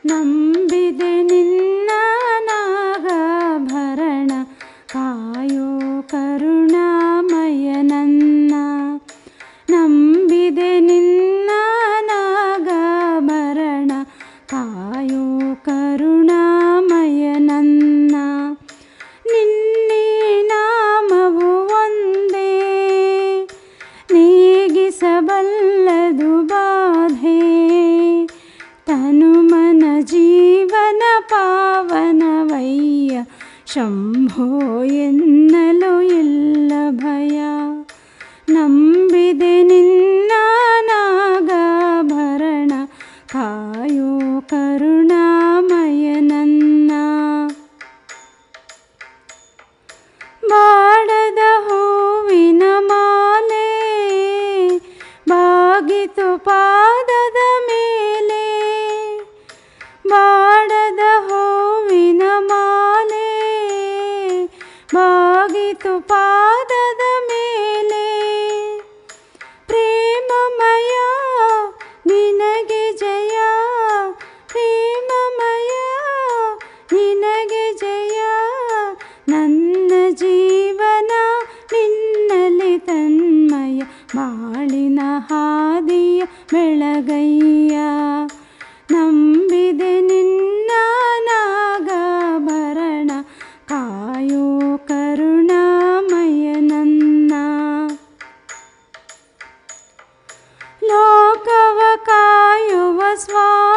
ನಂಬಿದೆ ನಿನ್ನ ನಾಗಾಭರಣ ಕಾಯೋ ಕರುಣಾಮಯ ನನ್ನ. ನಂಬಿದೆ ನಿನ್ನ ನಾಗಾಭರಣ ಕಾಯೋ ಕರುಣಾಮಯ ನನ್ನ. ನಿನ್ನೆ ನಾಮವು ಒಂದೇ ನೀಗಿಸಬಲ್ಲದು ಬಾಧೆ. ತನುಮನ ಜೀವನ ಪಾವನವಯ್ಯ ಶಂಭೋ ಎನ್ನಲು ಇಲ್ಲ ಭಯ. ನಂಬಿದೆ ನಿನ್ನ ನಾಗಾಭರಣ ಕಾಯೋ ಕರುಣಾಮಯ ನನ್ನ. ಬಾಡದ ಹೂವಿನ ಮಾಲೆ ಬಾಗಿತು ಪಾದದ ಮೇಲೆ. ಬಾಡದ ಹೂವಿನ ಮಾಲೆ ಬಾಗಿತು ಪಾದದ ಮೇಲೆ. ಪ್ರೇಮಮಯ ನಿನಗೆ ಜಯ, ಪ್ರೇಮಮಯ ನಿನಗೆ ಜಯ. ನನ್ನ ಜೀವನ ನಿನ್ನಲಿ ತನ್ಮಯ, ಬಾಳಿನ ಹಾದಿಯ ಬೆಳಗಯ್ಯ. ನಂಬಿದೆ ನಿನ್ನ ನಾಗಾಭರಣ ಕಾಯೋ ಕರುಣಾಮಯ ನನ್ನ. ಲೋಕವ ಕಾಯುವ ಸ್ವಾಮಿ